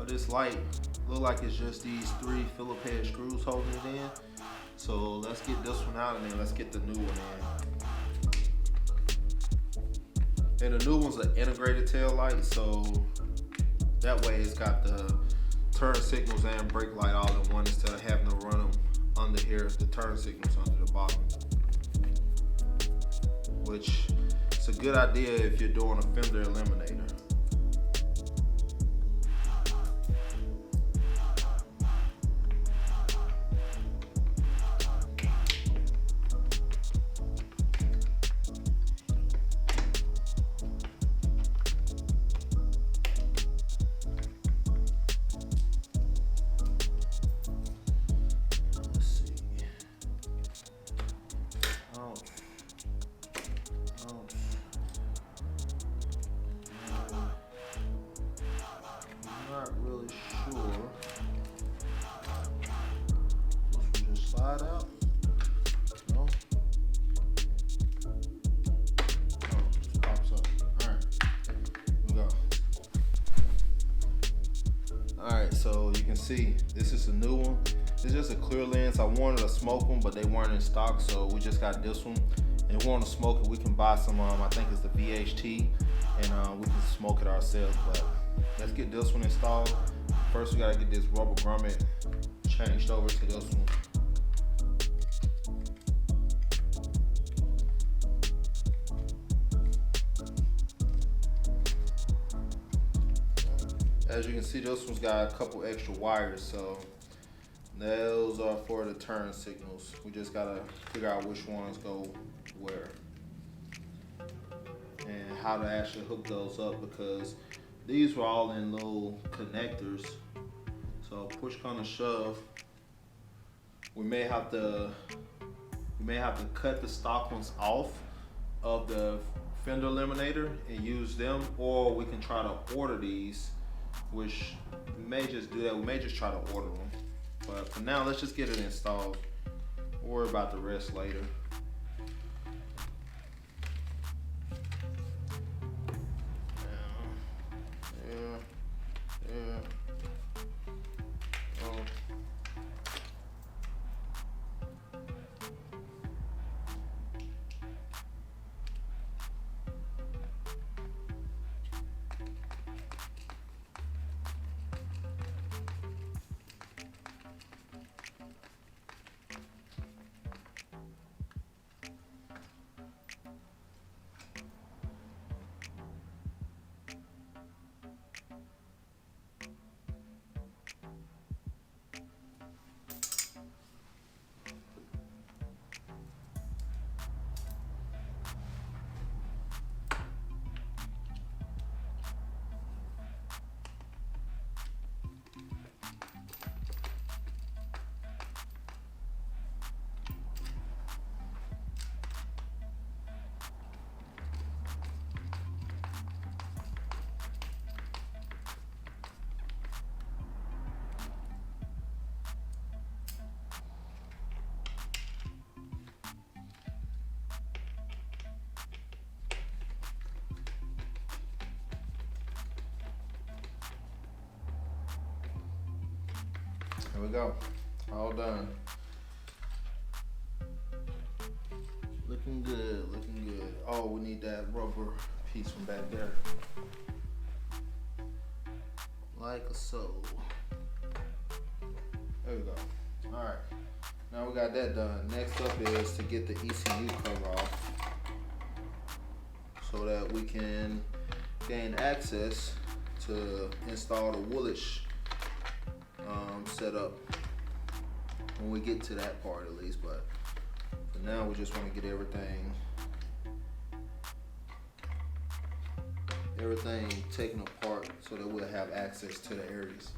But this light look like it's just these 3 Phillips head screws holding it in. So let's get this one out and then let's get the new one in. And the new one's an integrated tail light, so that way it's got the turn signals and brake light all in one instead of having to run them under here, the turn signals under the bottom. Which is a good idea if you're doing a fender eliminator. Not really sure. This will just slide out. No. Oh, just pops up. Alright. Here we go. Alright, so you can see this is a new one. It's just a clear lens. I wanted a smoke one, but they weren't in stock, so we just got this one. And if we want to smoke it, we can buy some, I think it's the VHT, and we can smoke it ourselves. But let's get this one installed. First, we gotta get this rubber grommet changed over to this one. As you can see, this one's got a couple extra wires, so those are for the turn signals. We just gotta figure out which ones go where and how to actually hook those up, because these were all in little connectors. So push come to shove, we may have to cut the stock ones off of the fender eliminator and use them, or we can try to order these, which we may just do that. We may just try to order them. But for now, let's just get it installed. We'll worry about the rest later. Here we go, all done. Looking good, looking good. Oh, we need that rubber piece from back there. Like so. There we go. All right, now we got that done. Next up is to get the ECU cover off so that we can gain access to install the Woolwich setup when we get to that part at least. But for now, we just want to get everything taken apart so that we'll have access to the areas.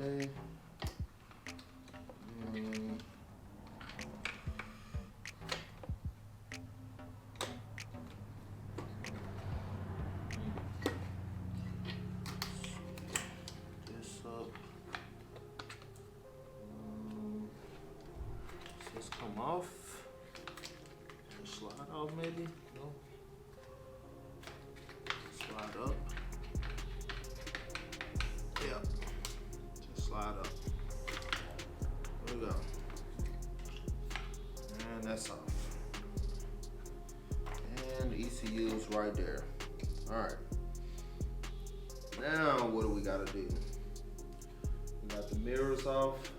Okay. Come off, slide off maybe, no? Slide up. Yep. Just slide up. There we go. And that's off. And the ECU is right there. Alright. Now what do we gotta do? We got the mirrors off.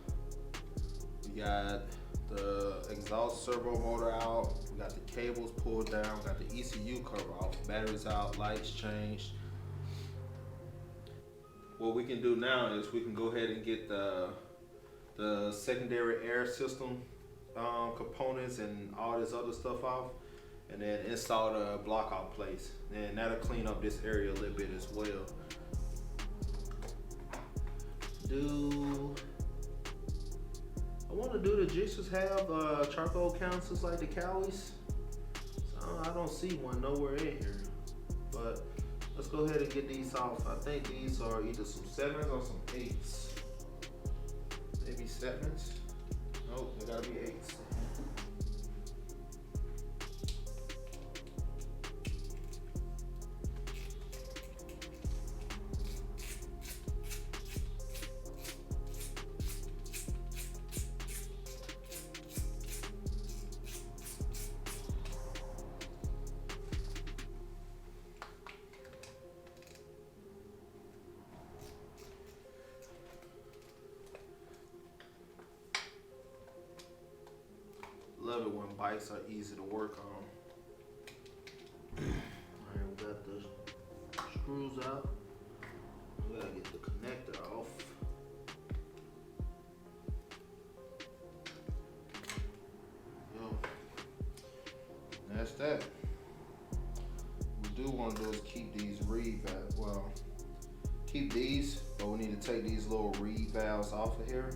We got the exhaust servo motor out. We got the cables pulled down. We got the ECU cover off. Batteries out. Lights changed. What we can do now is we can go ahead and get the secondary air system components and all this other stuff off, and then install the block out plates. And that'll clean up this area a little bit as well. I want to do the Jixers have charcoal counters like the Cowies? So I don't see one nowhere in here. But let's go ahead and get these off. I think these are either some 7s or some 8s. Maybe 7s. Nope, they gotta be 8s. Love it when bikes are easy to work on. Alright, we got the screws out. We gotta get the connector off. Yo, that's that. What we do want to do is keep these reed valves. Well, keep these, but we need to take these little reed valves off of here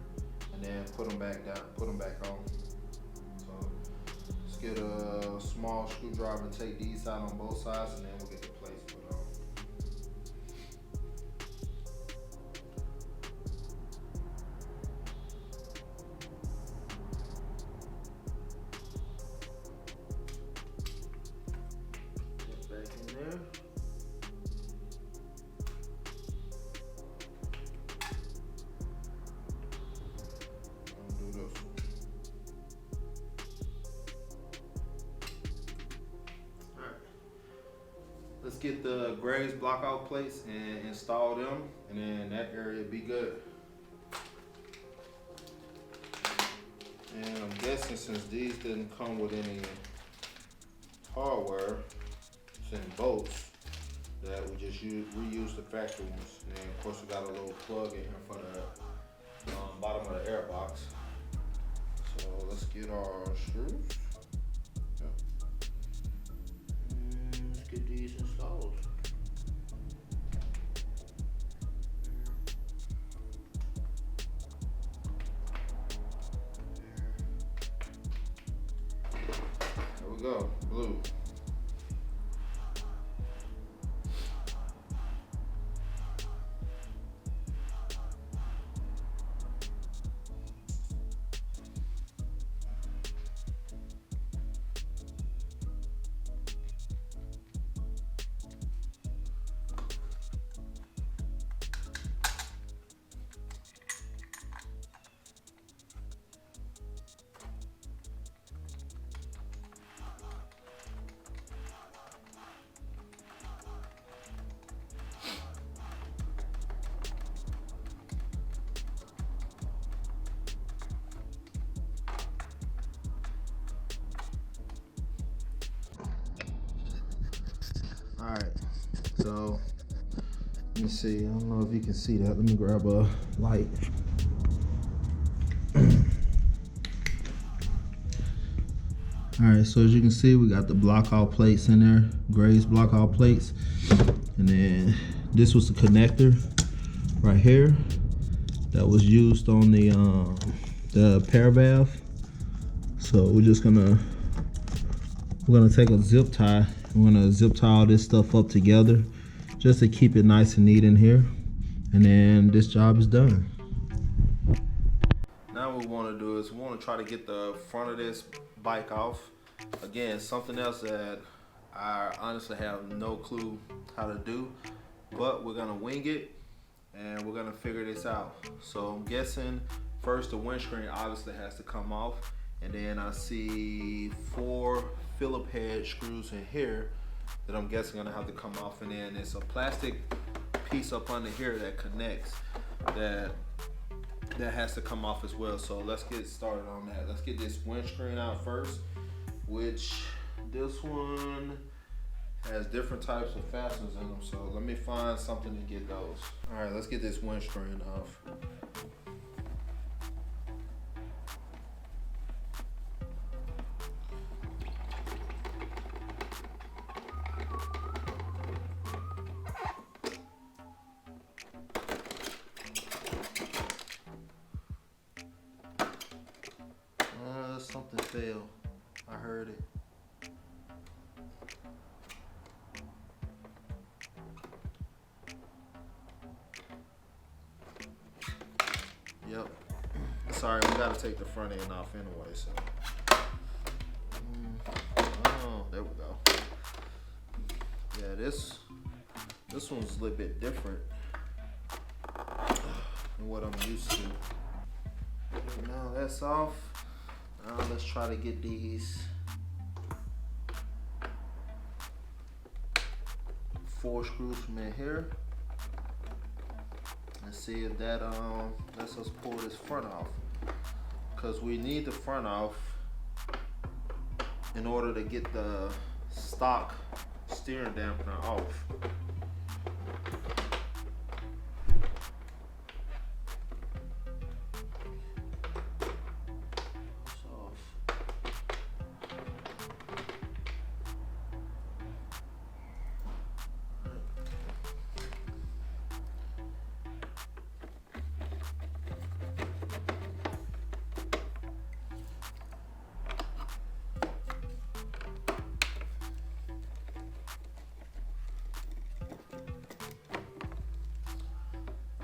and then put them back down, put them back on. Get a small screwdriver and take these out on both sides, and then we'll get the plates put on. Get back in there. Let's get the Graves blockout plates and install them, and then that area will be good. And I'm guessing since these didn't come with any hardware, it's in bolts, that we just reuse the factory ones. And then of course we got a little plug in here for the bottom of the air box. So let's get our screws. Get these installed. There we go, blue. Alright, so let me see. I don't know if you can see that. Let me grab a light. Alright, so as you can see, we got the block-out plates in there, Graves block-out plates. And then this was the connector right here that was used on the pair valve. So we're gonna take a zip tie. We're gonna zip tie all this stuff up together just to keep it nice and neat in here. And then this job is done. Now what we wanna do is we wanna try to get the front of this bike off. Again, something else that I honestly have no clue how to do, but we're gonna wing it and we're gonna figure this out. So I'm guessing first the windscreen obviously has to come off, and then I see 4 Phillip head screws in here that I'm guessing gonna have to come off, and then it's a plastic piece up under here that connects that has to come off as well. So let's get started on that. Let's get this windscreen out first, which this one has different types of fasteners in them. So let me find something to get those. All right, let's get this windscreen off. Something fell. I heard it. Yep. Sorry, we gotta take the front end off anyway, so. Oh, there we go. Yeah, this one's a little bit different than what I'm used to. Now that's off. Now let's try to get these 4 screws from in here and see if that lets us pull this front off, because we need the front off in order to get the stock steering dampener off.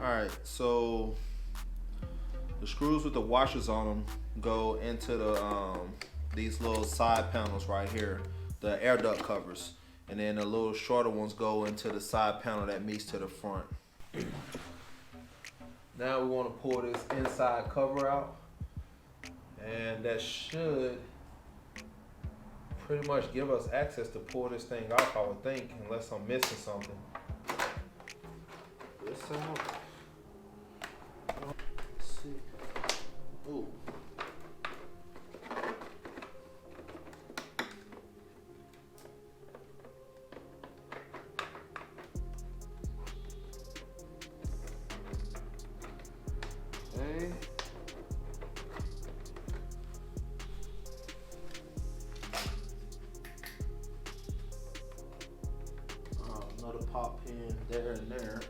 Alright, so the screws with the washers on them go into the these little side panels right here, the air duct covers, and then the little shorter ones go into the side panel that meets to the front. Now we want to pull this inside cover out, and that should pretty much give us access to pull this thing off, I would think, unless I'm missing something. This out. Let's see. Ooh. Okay. Another pop pin there and there.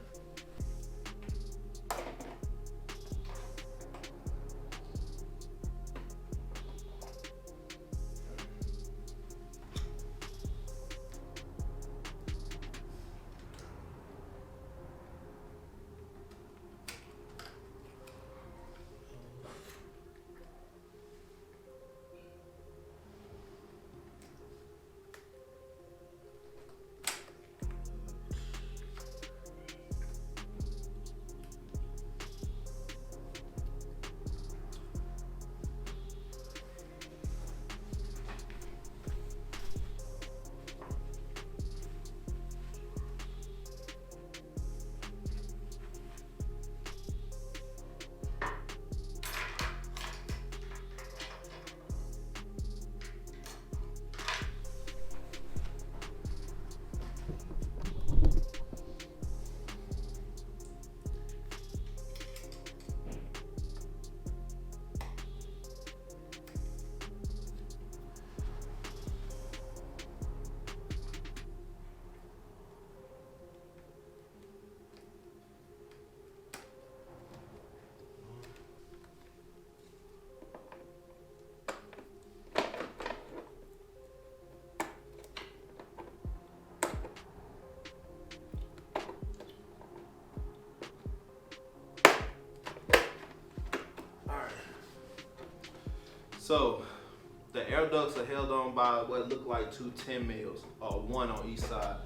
So The air ducts are held on by what look like two 10 mils, or one on each side.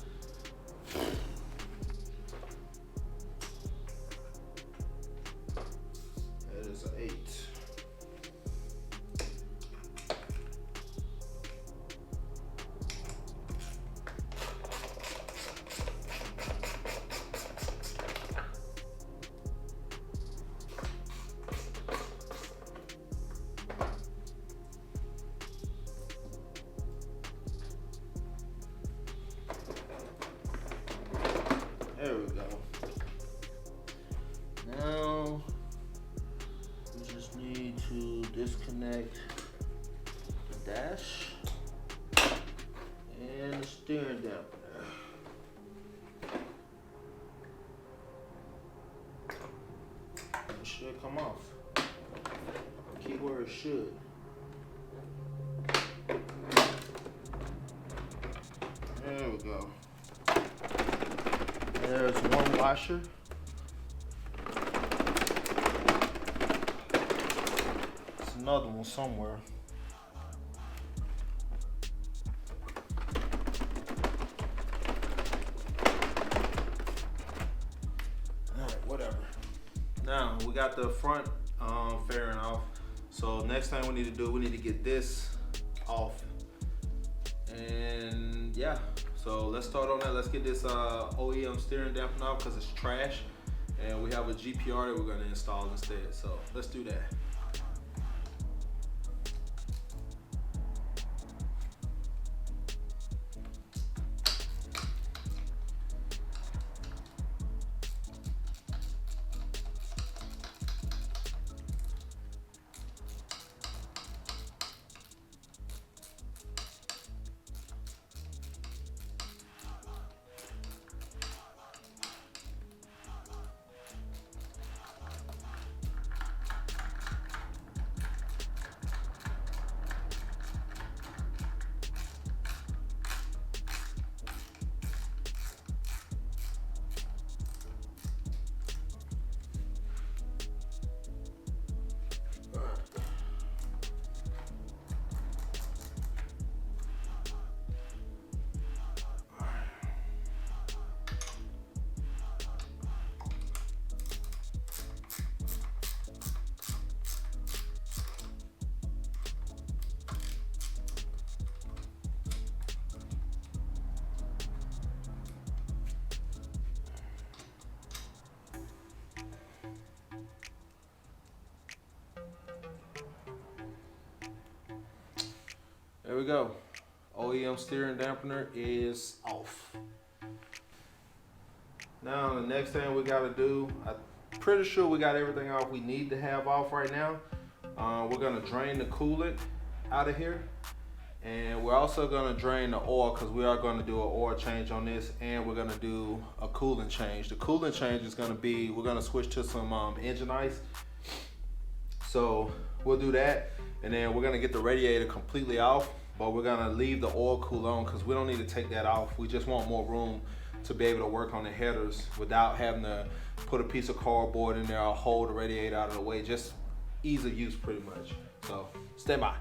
That is an 8. There we go. Now we just need to disconnect the dash and the steering dampener. It should come off. Keyword should. There we go. There's one washer. There's another one somewhere. Alright, whatever. Now we got the front fairing off. So next thing we need to do, we need to get this off. And yeah. So let's start on that. Let's get this OEM steering dampener off because it's trash. And we have a GPR that we're gonna install instead. So let's do that. There we go. OEM steering dampener is off. Now the next thing we gotta do, I'm pretty sure we got everything off we need to have off right now. We're gonna drain the coolant out of here. And we're also gonna drain the oil because we are gonna do an oil change on this, and we're gonna do a coolant change. The coolant change is gonna be, we're gonna switch to some engine ice. So we'll do that, and then we're gonna get the radiator completely off, but we're gonna leave the oil cool on because we don't need to take that off. We just want more room to be able to work on the headers without having to put a piece of cardboard in there or hold the radiator out of the way. Just ease of use pretty much. So stand by.